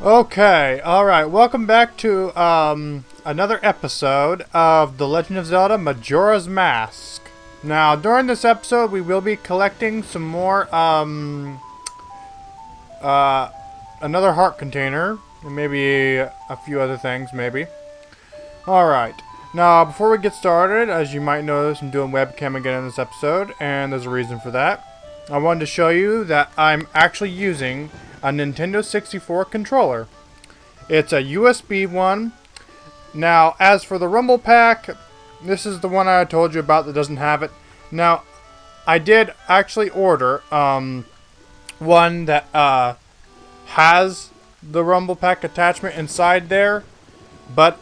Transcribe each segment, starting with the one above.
Okay, alright, welcome back to another episode of The Legend of Zelda Majora's Mask. Now, during this episode, we will be collecting some more, another heart container, and maybe a few other things, maybe. Alright, now, before we get started, as you might notice, I'm doing webcam again in this episode, and there's a reason for that. I wanted to show you that I'm actually using a Nintendo 64 controller. It's a USB one. Now, as for the Rumble Pack, this is the one I told you about that doesn't have it. Now, I did actually order one that has the Rumble Pack attachment inside there, but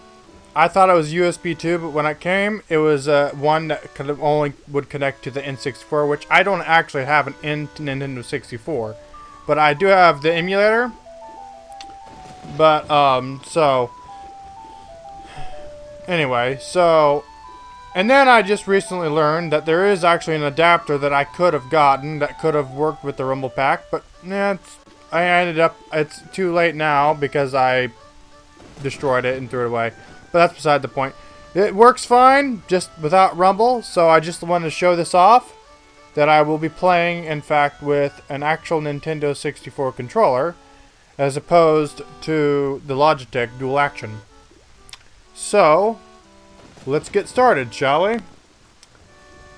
I thought it was USB 2, but when it came, it was one that only would connect to the N64, which I don't actually have an Nintendo 64. But I do have the emulator. But, anyway, and then I just recently learned that there is actually an adapter that I could have gotten that could have worked with the Rumble Pack. But, yeah, it's too late now because I destroyed it and threw it away. But that's beside the point. It works fine, just without Rumble, so I just wanted to show this off. That I will be playing, in fact, with an actual Nintendo 64 controller, as opposed to the Logitech Dual Action. So, let's get started, shall we?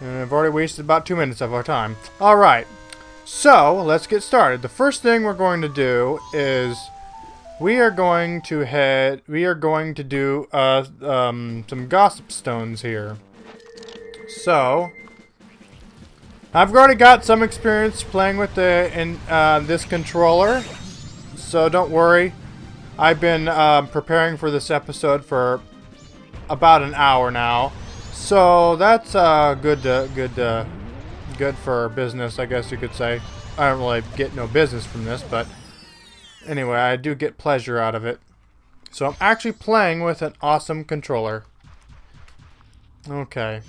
And I've already wasted about 2 minutes of our time. Alright, so let's get started. The first thing we're going to do is we are going to do some gossip stones here. So, I've already got some experience playing with this controller, so don't worry. I've been preparing for this episode for about an hour now, so that's good for business, I guess you could say. I don't really get no business from this, but anyway, I do get pleasure out of it. So I'm actually playing with an awesome controller. Okay.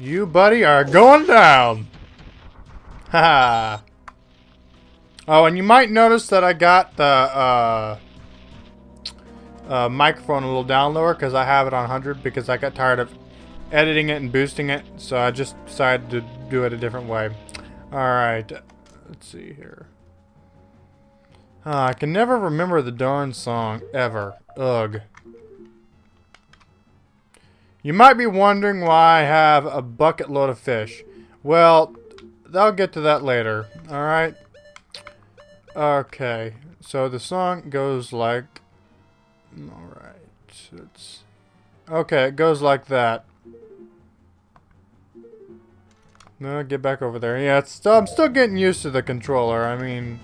You, buddy, are going down! Haha. Oh, and you might notice that I got the microphone a little down lower because I have it on 100 because I got tired of editing it and boosting it, so I just decided to do it a different way. Alright, let's see here. I can never remember the darn song, ever. Ugh. You might be wondering why I have a bucket load of fish. Well, I'll get to that later. Alright? Okay. So the song goes like... Alright. Okay, it goes like that. No, get back over there. Yeah, I'm still getting used to the controller. I mean...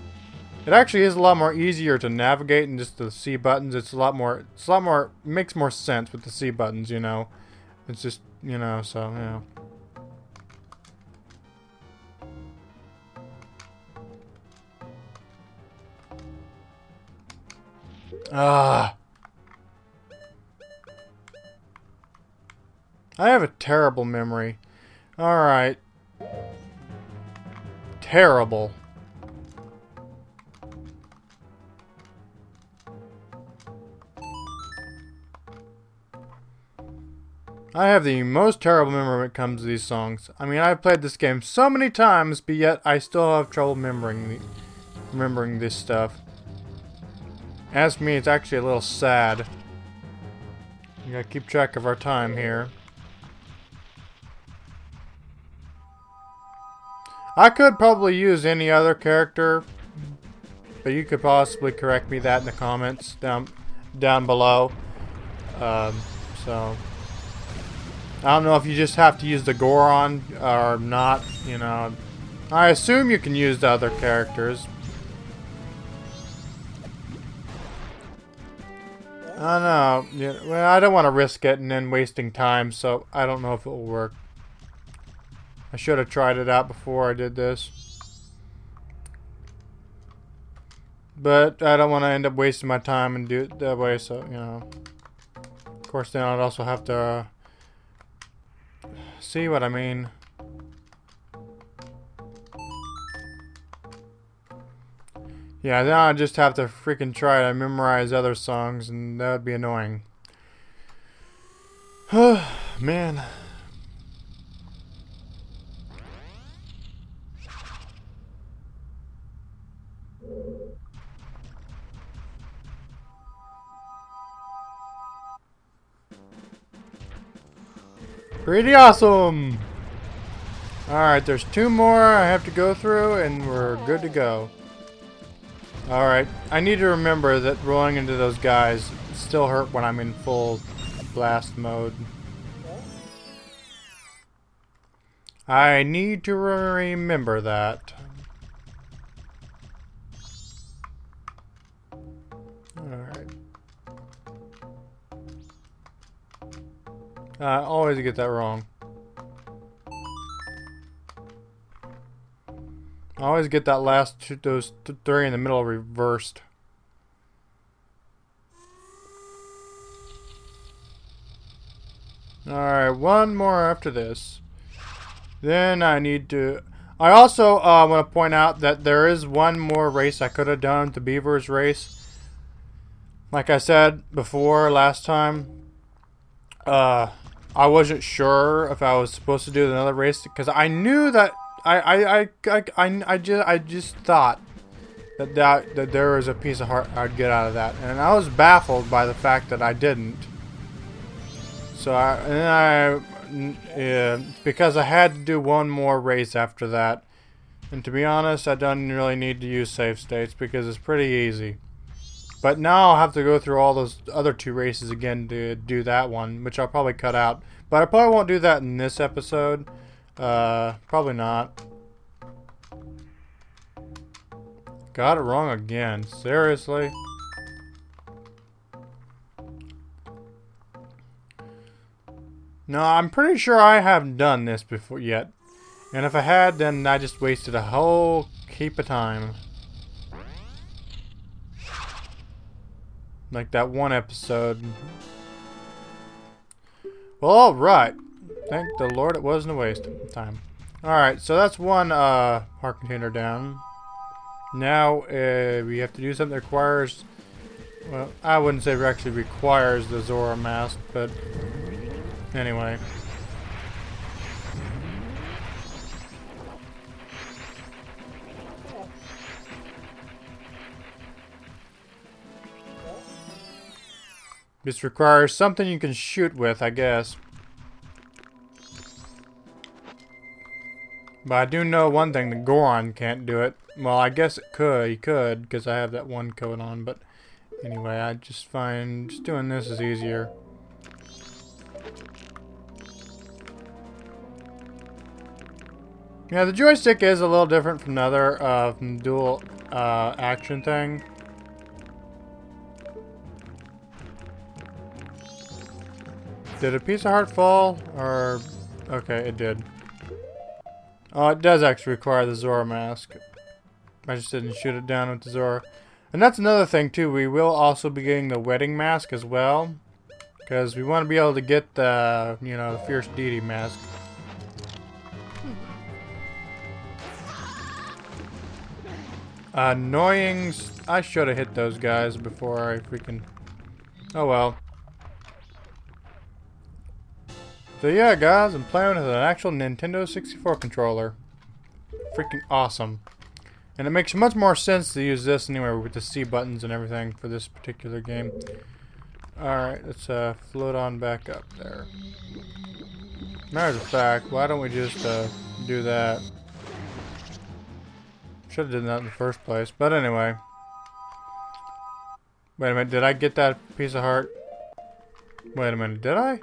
It actually is a lot more easier to navigate than just the C buttons. It makes more sense with the C buttons, you know. It's just, you know, so, yeah. Ah. I have a terrible memory. Alright. Terrible. I have the most terrible memory when it comes to these songs. I mean, I've played this game so many times, but yet I still have trouble remembering this stuff. As for me, it's actually a little sad. We gotta keep track of our time here. I could probably use any other character, but you could possibly correct me that in the comments down below. So... I don't know if you just have to use the Goron or not, you know. I assume you can use the other characters. I don't know. Yeah, well, I don't want to risk it and then wasting time, so I don't know if it will work. I should have tried it out before I did this. But I don't want to end up wasting my time and do it that way, so, you know. Of course, then I'd also have to... see what I mean? Yeah, then I just have to freaking try to memorize other songs, and that would be annoying. Man. Pretty awesome! Alright, there's 2 more I have to go through, and we're good to go. Alright, I need to remember that rolling into those guys still hurt when I'm in full blast mode. I need to remember that. Alright. I always get that wrong. I always get that last two, those 3 in the middle reversed. Alright, 1 more after this. Then I need to... I also want to point out that there is 1 more race I could have done, the Beavers race. Like I said before last time, I wasn't sure if I was supposed to do another race because I knew that I just thought that there was a piece of heart I'd get out of that, and I was baffled by the fact that I didn't. So because I had to do 1 more race after that, and to be honest, I don't really need to use save states because it's pretty easy. But now I'll have to go through all those other 2 races again to do that one, which I'll probably cut out. But I probably won't do that in this episode. Probably not. Got it wrong again. Seriously? No, I'm pretty sure I haven't done this before yet. And if I had, then I just wasted a whole heap of time. Like that one episode. Well, alright. Thank the Lord it wasn't a waste of time. Alright, so that's 1 heart container down. Now, we have to do something that requires... Well, I wouldn't say it actually requires the Zora mask, but... Anyway. This requires something you can shoot with, I guess. But I do know one thing, the Goron can't do it. Well, I guess it could. He could, because I have that 1 code on. But anyway, I just find just doing this is easier. Yeah, the joystick is a little different from the other from dual action thing. Did a piece of heart fall? Or... Okay, it did. Oh, it does actually require the Zora mask. I just didn't shoot it down with the Zora. And that's another thing, too. We will also be getting the wedding mask as well. Because we want to be able to get the, you know, the Fierce Deity mask. Annoying... I should have hit those guys before I freaking... Oh well. So yeah, guys, I'm playing with an actual Nintendo 64 controller. Freaking awesome. And it makes much more sense to use this anyway with the C buttons and everything for this particular game. Alright, let's float on back up there. Matter of fact, why don't we just do that? Should have done that in the first place, but anyway. Wait a minute, did I get that piece of heart? Wait a minute, did I?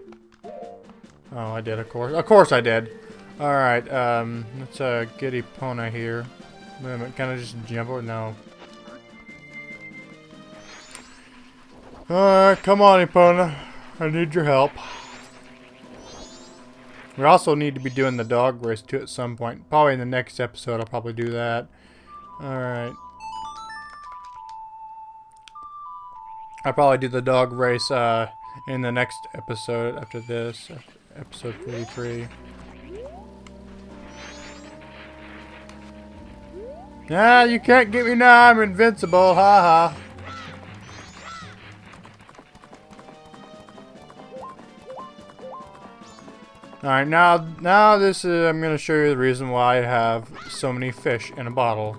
Oh, I did, of course. Of course I did. Alright, let's get Epona here. Wait a minute, can I just jump over? No. Alright, come on, Epona. I need your help. We also need to be doing the dog race too at some point. Probably in the next episode I'll probably do that. Alright. I'll probably do the dog race in the next episode after this. Episode 43. Ah, you can't get me now. I'm invincible. Ha ha. Alright, now this is, I'm gonna show you the reason why I have so many fish in a bottle.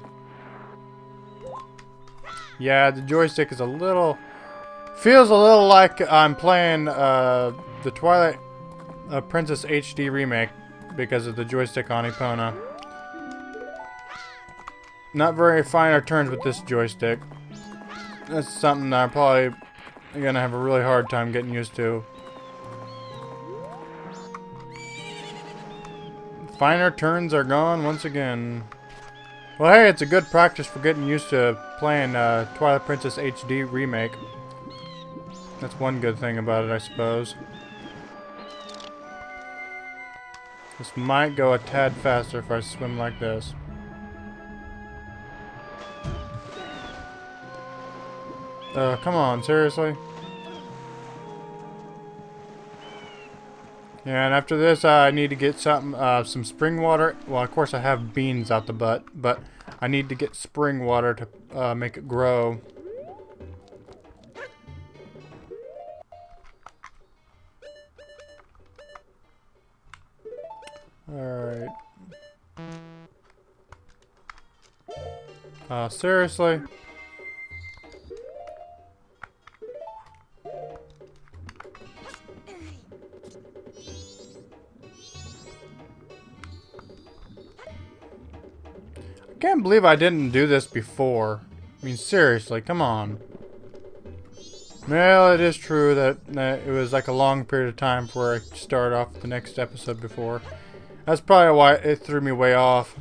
Yeah, the joystick is feels a little like I'm playing the Twilight Princess HD remake because of the joystick on Epona. Not very finer turns with this joystick. That's something that I'm probably gonna have a really hard time getting used to. Finer turns are gone once again. Well, hey, it's a good practice for getting used to playing Twilight Princess HD remake. That's one good thing about it, I suppose. This might go a tad faster if I swim like this. Come on, seriously? Yeah, and after this, I need to get some spring water. Well, of course, I have beans out the butt, but I need to get spring water to make it grow. Alright. Seriously? I can't believe I didn't do this before. I mean, seriously, come on. Well, it is true that it was like a long period of time before I started off the next episode before. That's probably why it threw me way off.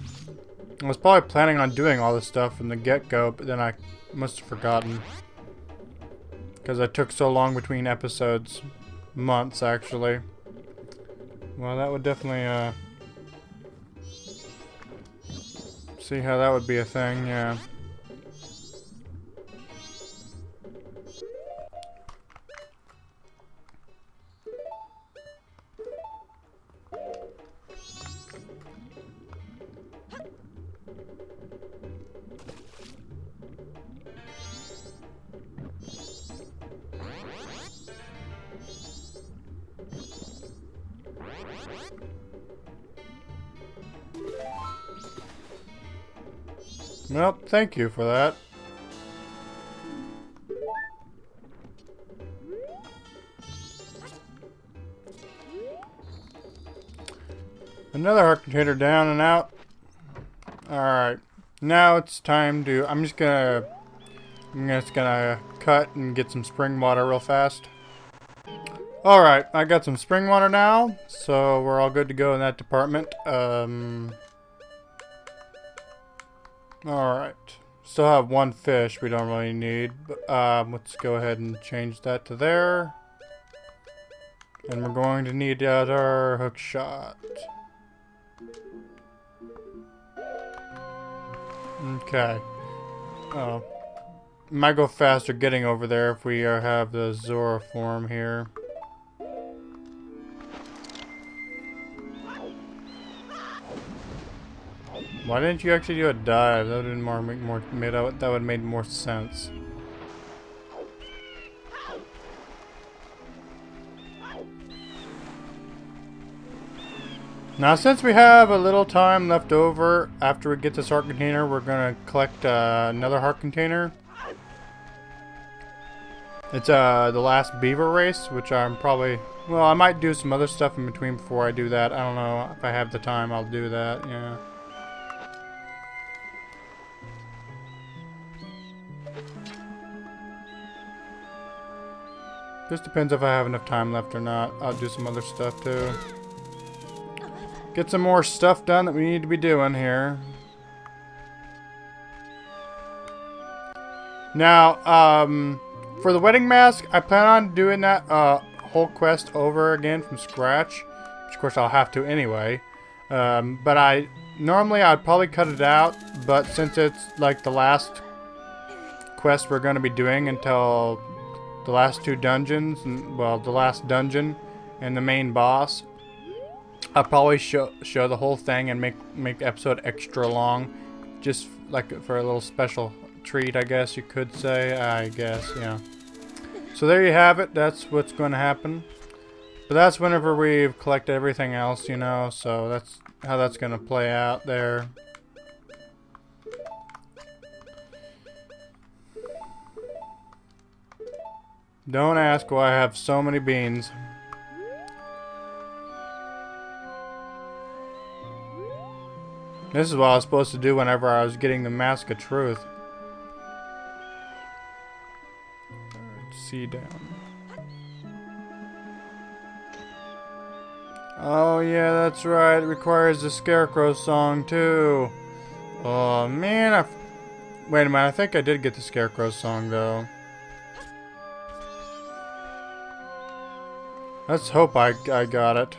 I was probably planning on doing all this stuff from the get-go, but then I must have forgotten. Because I took so long between episodes. Months, actually. Well, that would definitely, see how that would be a thing, yeah. Well, thank you for that. Another heart container down and out. Alright. Now it's time to... I'm just gonna cut and get some spring water real fast. Alright, I got some spring water now, so we're all good to go in that department. Alright. Still have one fish we don't really need, but let's go ahead and change that to there. And we're going to need our hook shot. Okay. Oh. Might go faster getting over there if we have the Zora form here. Why didn't you actually do a dive? That would have made more sense. Now, since we have a little time left over after we get this heart container, we're gonna collect another heart container. It's the last beaver race, which I'm probably... Well, I might do some other stuff in between before I do that. I don't know. If I have the time, I'll do that, yeah. Just depends if I have enough time left or not. I'll do some other stuff too. Get some more stuff done that we need to be doing here. Now, for the wedding mask, I plan on doing that whole quest over again from scratch. Which of course I'll have to anyway. But normally I'd probably cut it out, but since it's like the last quest we're going to be doing until the last two dungeons, well, the last dungeon and the main boss, I'll probably show the whole thing and make the episode extra long, just like for a little special treat, I guess you could say. I guess, yeah. So there you have it. That's what's going to happen. But that's whenever we've collected everything else, you know. So that's how that's going to play out there. Don't ask why I have so many beans. This is what I was supposed to do whenever I was getting the Mask of Truth. C down. Oh yeah, that's right. It requires the Scarecrow song too. Oh man, wait a minute. I think I did get the Scarecrow song though. Let's hope I got it.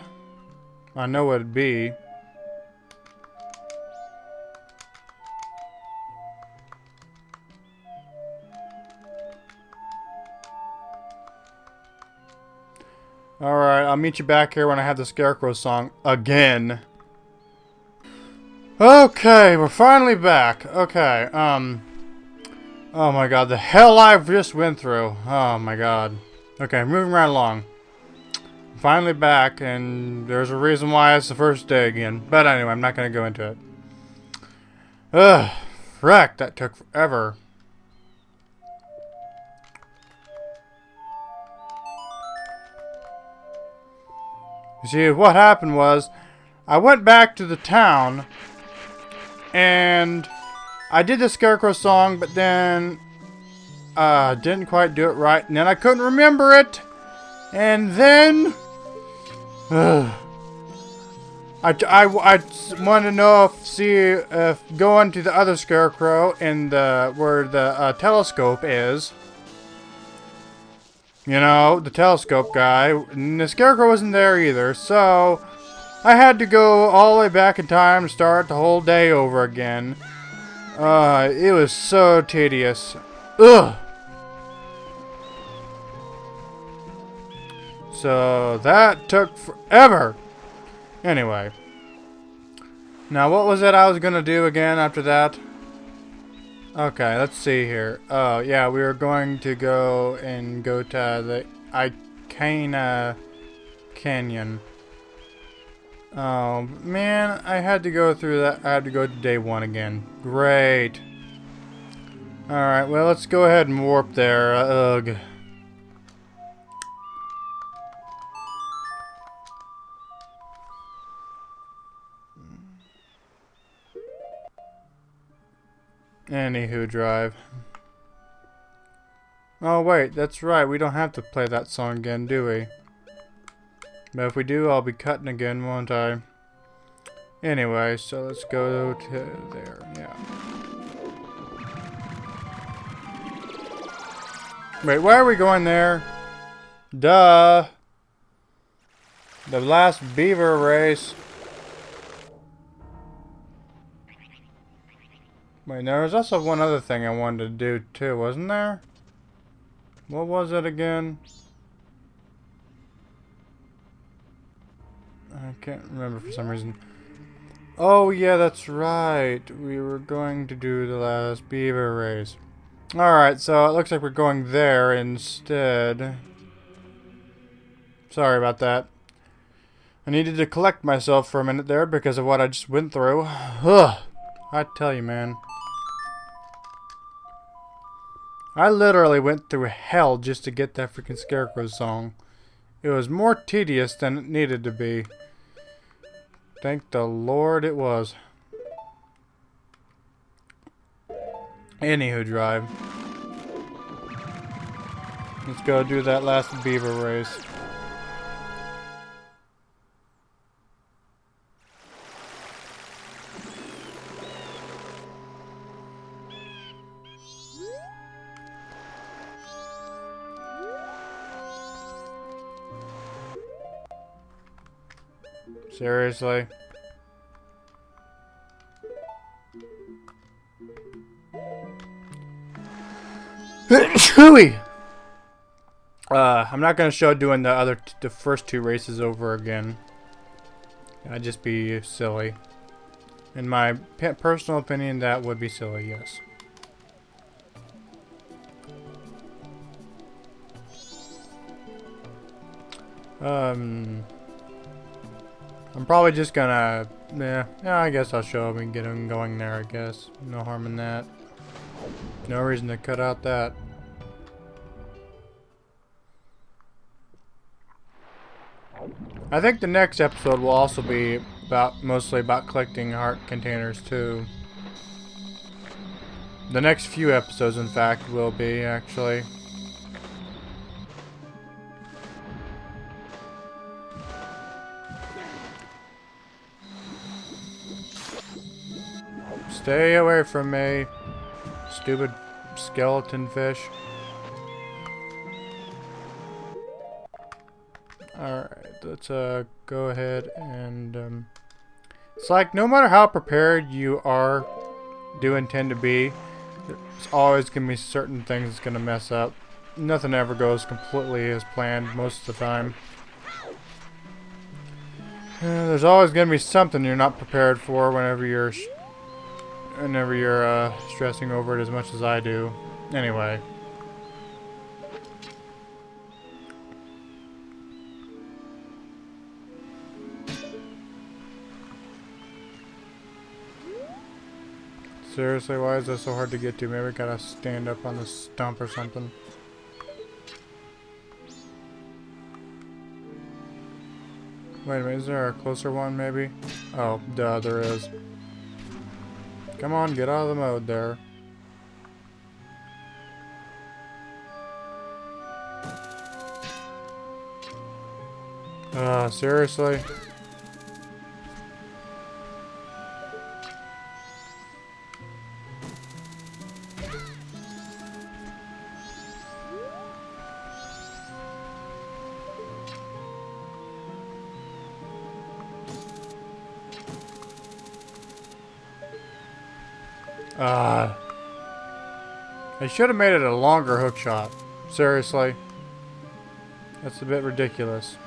I know what it'd be. Alright, I'll meet you back here when I have the Scarecrow song again. Okay, we're finally back. Okay, oh my god, the hell I've just went through. Oh my god. Okay, moving right along. I'm finally back, and there's a reason why it's the first day again. But anyway, I'm not gonna go into it. Ugh, frick, that took forever. You see, what happened was, I went back to the town, and I did the Scarecrow song, but then, didn't quite do it right, and then I couldn't remember it, and then, I wanted to know if going to the other Scarecrow in where the telescope is. You know, the telescope guy. And the Scarecrow wasn't there either, so I had to go all the way back in time to start the whole day over again. It was so tedious. Ugh! So that took forever. Anyway. Now what was it I was gonna do again after that? Okay, let's see here. Oh, yeah, we were going to go to the Icana Canyon. Oh, man, I had to go through that. I had to go to day 1 again. Great. Alright, well, let's go ahead and warp there. Ugh. Anywho, drive. Oh wait, that's right, we don't have to play that song again, do we? But if we do, I'll be cutting again, won't I? Anyway, so let's go to there, yeah. Wait, why are we going there? Duh! The last beaver race. Wait, there was also one other thing I wanted to do too, wasn't there? What was it again? I can't remember for some reason. Oh yeah, that's right. We were going to do the last beaver race. Alright, so it looks like we're going there instead. Sorry about that. I needed to collect myself for a minute there because of what I just went through. Ugh. I tell you, man. I literally went through hell just to get that freaking Scarecrow song. It was more tedious than it needed to be. Thank the Lord it was. Anywho, drive. Let's go do that last beaver race. Seriously? Chewy! I'm not gonna show doing the first 2 races over again. I'd just be silly. In my personal opinion, that would be silly, yes. I'm probably just gonna, yeah, I guess I'll show him and get him going there, I guess. No harm in that. No reason to cut out that. I think the next episode will also be mostly about collecting heart containers too. The next few episodes, in fact, will be, actually. Stay away from me, stupid skeleton fish. Alright, let's go ahead and it's like no matter how prepared you do intend to be, there's always gonna be certain things that's gonna mess up. Nothing ever goes completely as planned most of the time. There's always gonna be something you're not prepared for whenever you're stressing over it as much as I do. Anyway. Seriously, why is that so hard to get to? Maybe I gotta stand up on the stump or something. Wait a minute, is there a closer one maybe? Oh, duh, there is. Come on, get out of the mode there. Seriously? I should have made it a longer hook shot. Seriously. That's a bit ridiculous.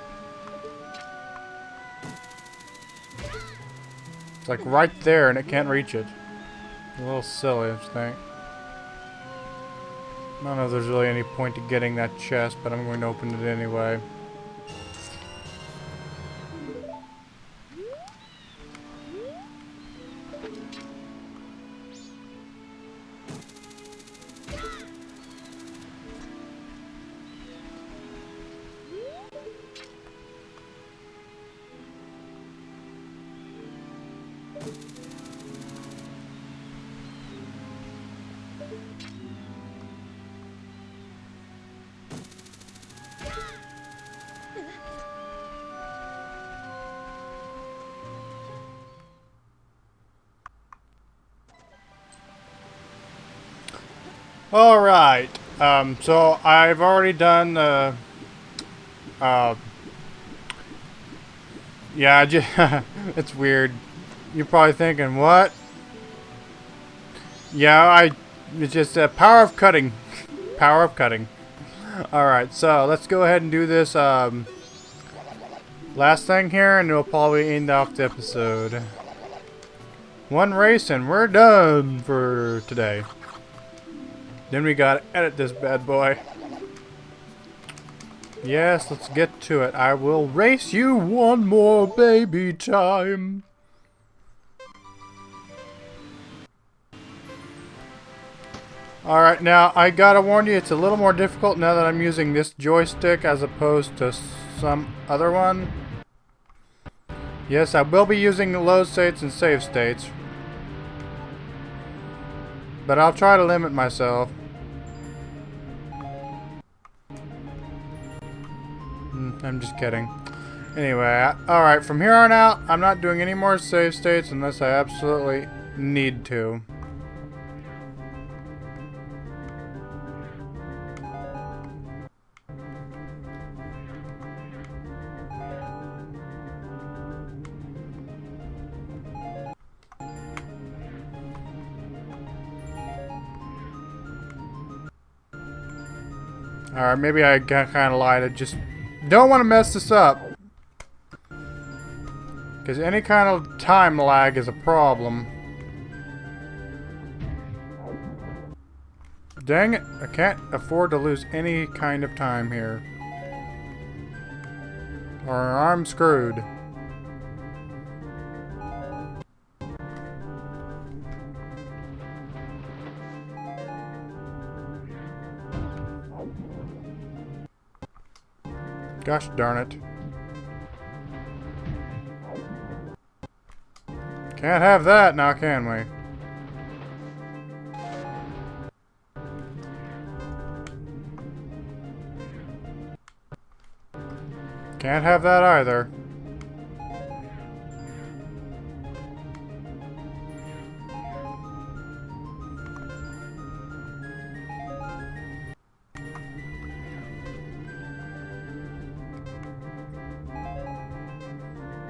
It's like right there and it can't reach it. A little silly, I think. I don't know if there's really any point to getting that chest, but I'm going to open it anyway. Alright, so I've already done the, yeah, it's weird. You're probably thinking, what? Yeah, it's just a power of cutting. Power of cutting. Alright, so let's go ahead and do this, last thing here, and we'll probably end off the episode. One race and we're done for today. Then we gotta edit this bad boy. Yes, let's get to it. I will race you one more baby time. Alright, now I gotta warn you, it's a little more difficult now that I'm using this joystick as opposed to some other one. Yes, I will be using the load states and save states. But I'll try to limit myself. I'm just kidding. Anyway, alright, from here on out, I'm not doing any more save states unless I absolutely need to. Alright, maybe I got kind of lied. I just don't want to mess this up. Because any kind of time lag is a problem. Dang it, I can't afford to lose any kind of time here. Or I'm screwed. Gosh darn it. Can't have that now, can we? Can't have that either.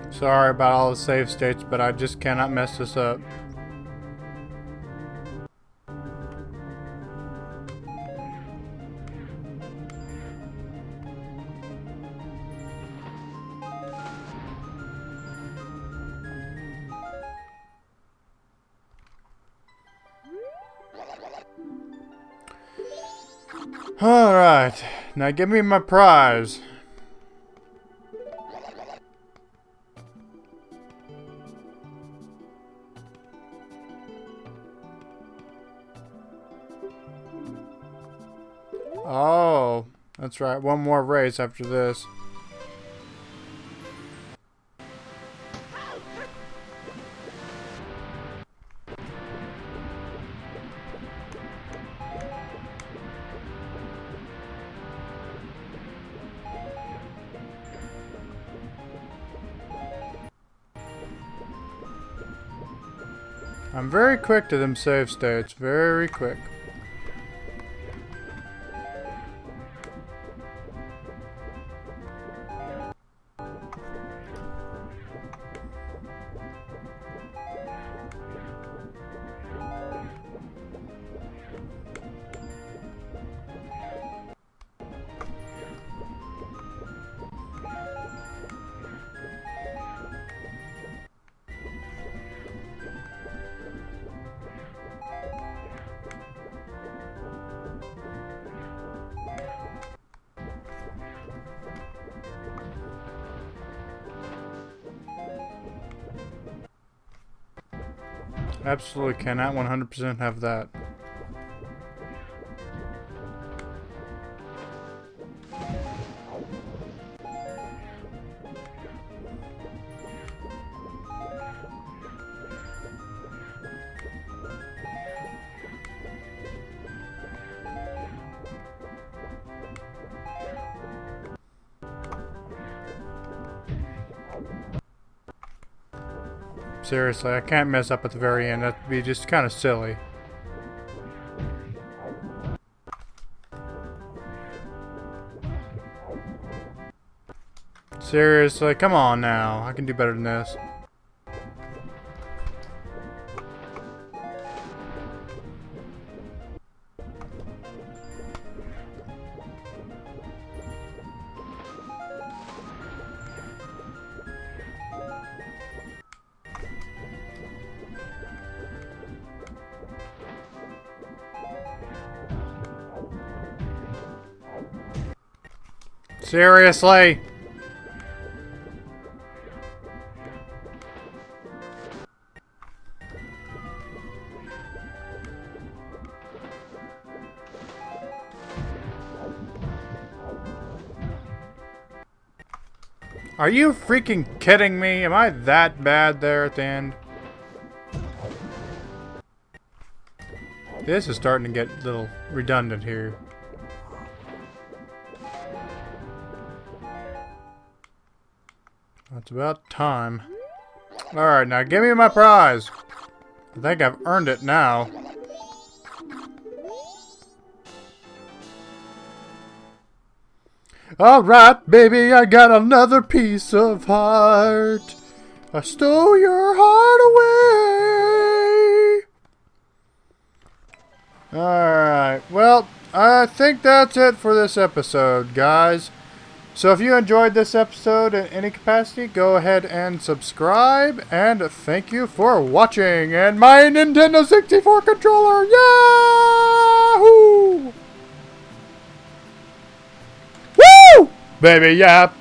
Sorry about all the save states, but I just cannot mess this up. Alright, now give me my prize. Oh, that's right. One more race after this. I'm very quick to them save states. Very quick. Absolutely cannot 100% have that. Seriously, I can't mess up at the very end. That'd be just kind of silly. Seriously, come on now. I can do better than this. Seriously? Are you freaking kidding me? Am I that bad there at the end? This is starting to get a little redundant here. It's about time. Alright, now give me my prize. I think I've earned it now. Alright, baby, I got another piece of heart. I stole your heart away. Alright, well, I think that's it for this episode, guys. So if you enjoyed this episode in any capacity, go ahead and subscribe. And thank you for watching. And my Nintendo 64 controller, yahoo! Woo! Baby, yap.